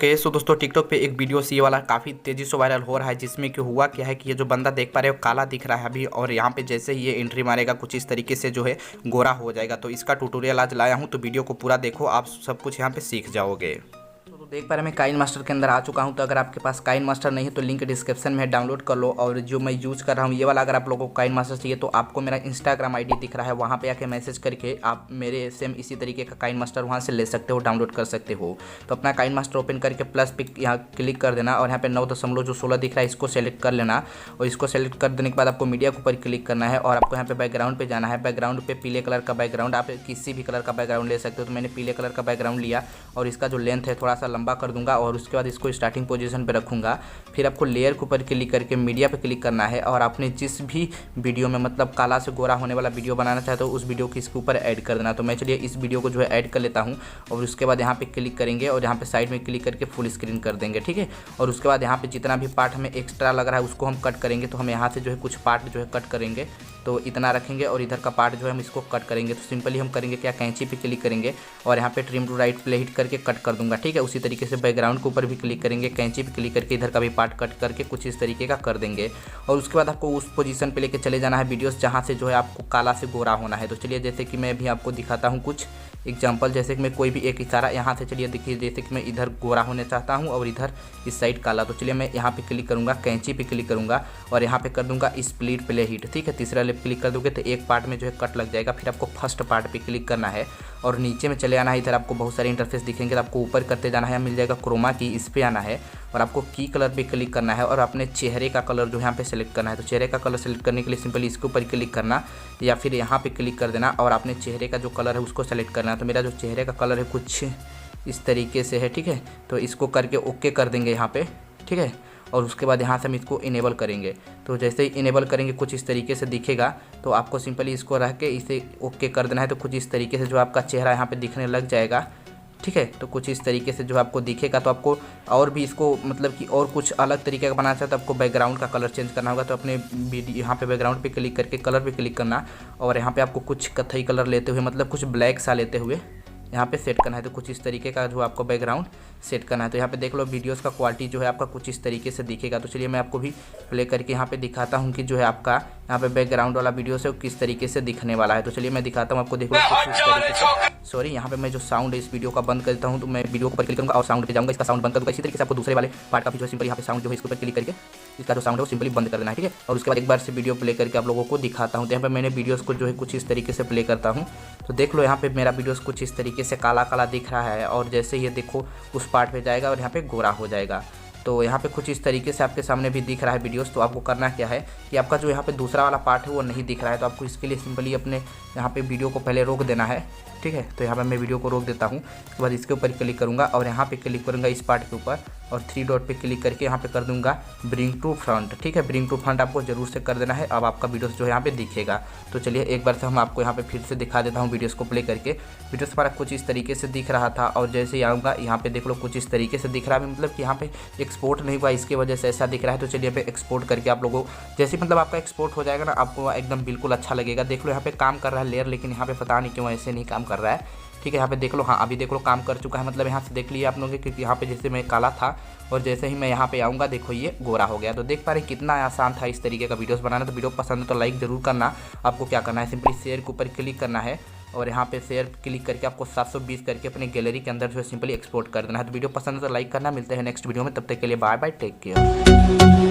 सो दोस्तों टिकटॉक पे एक वीडियो ये वाला काफ़ी तेज़ी से वायरल हो रहा है, जिसमें कि हुआ क्या है कि ये जो बंदा देख पा रहे हो काला दिख रहा है अभी, और यहाँ पे जैसे ही ये एंट्री मारेगा कुछ इस तरीके से जो है गोरा हो जाएगा। तो इसका ट्यूटोरियल आज लाया हूँ, तो वीडियो को पूरा देखो, आप सब कुछ यहाँ पे सीख जाओगे। तो देख पा रहे मैं काइन मास्टर के अंदर आ चुका हूं। तो अगर आपके पास काइन मास्टर नहीं है तो लिंक डिस्क्रिप्शन में डाउनलोड कर लो। और जो मैं यूज़ कर रहा हूं ये वाला, अगर आप लोगों को काइन मास्टर चाहिए तो आपको मेरा इंस्टाग्राम आईडी दिख रहा है, वहां पे आके मैसेज करके आप मेरे सेम इसी तरीके का काइन मास्टर वहां से ले सकते हो, डाउनलोड कर सकते हो। तो अपना काइन मास्टर ओपन करके प्लस पे यहाँ क्लिक कर देना और यहाँ पे 9.16 दिख रहा है, इसको सेलेक्ट कर लेना। और इसको सेलेक्ट कर देने के बाद आपको मीडिया के ऊपर क्लिक करना है और आपको यहाँ पे बैकग्राउंड पे जाना है। बैकग्राउंड पे पीले कलर का बैकग्राउंड, आप किसी भी कलर का बैकग्राउंड ले सकते हो। तो मैंने पीले कलर का बैकग्राउंड लिया और इसका जो लेंथ है थोड़ा सा लंबा कर दूंगा और उसके बाद इसको स्टार्टिंग पोजीशन पे रखूंगा। फिर आपको लेयर के ऊपर क्लिक करके मीडिया पे क्लिक करना है और आपने जिस भी वीडियो में मतलब काला से गोरा होने वाला वीडियो बनाना चाहते हो उस वीडियो को इसके ऊपर ऐड कर देना। तो मैं चलिए इस वीडियो को जो है ऐड कर लेता हूँ और उसके बाद यहाँ पे क्लिक करेंगे और यहाँ पे साइड में क्लिक करके फुल स्क्रीन कर देंगे, ठीक है। और उसके बाद यहाँ पे जितना भी पार्ट हमें एक्स्ट्रा लग रहा है उसको हम कट करेंगे। तो हम यहाँ से जो है कुछ पार्ट जो है कट करेंगे, तो इतना रखेंगे और इधर का पार्ट जो है हम इसको कट करेंगे। तो सिंपली हम करेंगे क्या, कैंची पे क्लिक करेंगे और यहाँ पे trim to right play hit करके कट कर दूंगा, ठीक है। उसी तरीके से बैकग्राउंड के ऊपर भी क्लिक करेंगे, कैंची पे क्लिक करके इधर का भी पार्ट कट करके कुछ इस तरीके का कर देंगे। और उसके बाद आपको उस पोजीशन पे लेके चले जाना है वीडियोस जहाँ से जो है आपको काला से गोरा होना है। तो चलिए जैसे कि मैं भी आपको दिखाता हूँ कुछ एग्जाम्पल, जैसे कि मैं कोई भी एक इशारा यहाँ से, चलिए देखिए, जैसे कि मैं इधर गोरा होने चाहता हूँ और इधर इस साइड काला। तो चलिए मैं यहाँ पे क्लिक करूँगा, कैंची पे क्लिक करूँगा और यहाँ पे कर दूँगा स्प्लिट प्ले हिट, ठीक है। तीसरा लेप क्लिक कर दोगे तो एक पार्ट में जो है कट लग जाएगा। फिर आपको फर्स्ट पार्ट पे क्लिक करना है और नीचे में चले आना है। इधर आपको बहुत सारे इंटरफेस दिखेंगे, तो आपको ऊपर करते जाना है, मिल जाएगा क्रोमा की, इस पे आना है और आपको की कलर पे क्लिक करना है और अपने चेहरे का कलर जो यहाँ पे सेलेक्ट करना है। तो चेहरे का कलर सेलेक्ट करने के लिए सिंपली इसके ऊपर क्लिक करना या फिर यहाँ पे क्लिक कर देना और अपने चेहरे का जो कलर है उसको सेलेक्ट करना है। तो मेरा जो चेहरे का कलर है कुछ इस तरीके से है, ठीक है। तो इसको करके ओके कर देंगे यहाँ पे, ठीक है। और उसके बाद यहाँ से हम इसको इनेबल करेंगे। तो जैसे ही इनेबल करेंगे कुछ इस तरीके से दिखेगा। तो आपको सिंपली इसको रख के इसे ओके कर देना है। तो कुछ इस तरीके से जो आपका चेहरा यहाँ पे दिखने लग जाएगा, ठीक है। तो कुछ इस तरीके से जो आपको दिखेगा। तो आपको और भी इसको मतलब कि और कुछ अलग तरीके का बनाना चाहते तो आपको बैकग्राउंड का कलर चेंज करना होगा। तो अपने यहाँ पे बैकग्राउंड पे क्लिक करके कलर पे क्लिक करना और यहाँ पे आपको कुछ कथई कलर लेते हुए, मतलब कुछ ब्लैक सा लेते हुए यहाँ पे सेट करना है। तो कुछ इस तरीके का जो आपको बैकग्राउंड सेट करना है। तो यहाँ पे देख लो वीडियोस का क्वालिटी जो है आपका कुछ इस तरीके से दिखेगा। तो चलिए मैं आपको भी प्ले करके यहाँ पे दिखाता हूँ कि जो है आपका यहाँ पे बैकग्राउंड वाला वीडियो से किस तरीके से दिखने वाला है। तो चलिए मैं दिखाता हूँ आपको, देख लो कुछ इस तरीके से। सॉरी, यहाँ पे मैं जो साउंड है इस वीडियो का बंद करता हूँ। तो मैं वीडियो पर क्लिक करूँगा और साउंड पे जाऊँगा, इसका साउंड बंद कर दूँगा। इसी तरीके से आपको दूसरे वाले पार्ट का भी जो है सिंपली यहाँ पे साउंड जो है इसके ऊपर क्लिक करके इसका जो साउंड है वो सिंपली बंद कर देना है, ठीक है। और उसके बाद एक बार से वीडियो प्ले करके आप लोगों को दिखाता हूँ। तो यहाँ पे मैंने वीडियोस को जो है कुछ इस तरीके से प्ले करता हूँ। तो देख लो यहाँ पे मेरा वीडियोस कुछ इस तरीके से काला काला दिख रहा है और जैसे ये देखो उस पार्ट पे जाएगा और यहाँ पे गोरा हो जाएगा। तो यहाँ पे कुछ इस तरीके से आपके सामने भी दिख रहा है वीडियोस। तो आपको करना क्या है कि आपका जो यहाँ पे दूसरा वाला पार्ट है वो नहीं दिख रहा है। तो आपको इसके लिए सिंपली अपने यहाँ पे वीडियो को पहले रोक देना है, ठीक है। तो यहाँ पे मैं वीडियो को रोक देता हूँ। उसके बाद इसके ऊपर क्लिक करूँगा और यहाँ पे क्लिक करूँगा इस पार्ट के ऊपर और 3 डॉट पे क्लिक करके यहाँ पे कर दूंगा ब्रिंग टू फ्रंट, ठीक है। ब्रिंग टू फ्रंट आपको जरूर से कर देना है। अब आपका वीडियोस जो है यहाँ पे दिखेगा। तो चलिए एक बार से हम आपको यहाँ पे फिर से दिखा देता हूँ वीडियोस को प्ले करके। वीडियोस हमारा कुछ इस तरीके से दिख रहा था और जैसे ही आऊँगा यहाँ पे देख लो कुछ इस तरीके से दिख रहा है, मतलब कि यहाँ पे एक्सपोर्ट नहीं हुआ, इसकी वजह से ऐसा दिख रहा है। तो चलिए पे एक्सपोर्ट करके आप लोगों जैसे मतलब आपका एक्सपोर्ट हो जाएगा ना, आपको एकदम बिल्कुल अच्छा लगेगा। देख लो यहाँ पे काम कर रहा है लेयर, लेकिन यहाँ पे पता नहीं क्यों ऐसे नहीं काम कर रहा है, ठीक है। यहाँ पे देख लो, हाँ अभी देख लो काम कर चुका है। मतलब यहाँ से देख लिया आप लोगों क्योंकि यहाँ पे जैसे मैं काला था और जैसे ही मैं यहाँ पे आऊँगा देखो ये गोरा हो गया। तो देख पा रहे कितना आसान था इस तरीके का वीडियोस बनाना। तो वीडियो पसंद है तो लाइक जरूर करना। आपको क्या करना है, सिंपली शेयर के ऊपर क्लिक करना है और यहाँ पे शेयर क्लिक करके आपको 720 करके अपने गैलरी के अंदर जो है सिंपली एक्सपोर्ट कर देना है। तो वीडियो पसंद है तो लाइक करना। मिलते हैं नेक्स्ट वीडियो में, तब तक के लिए बाय बाय, टेक केयर।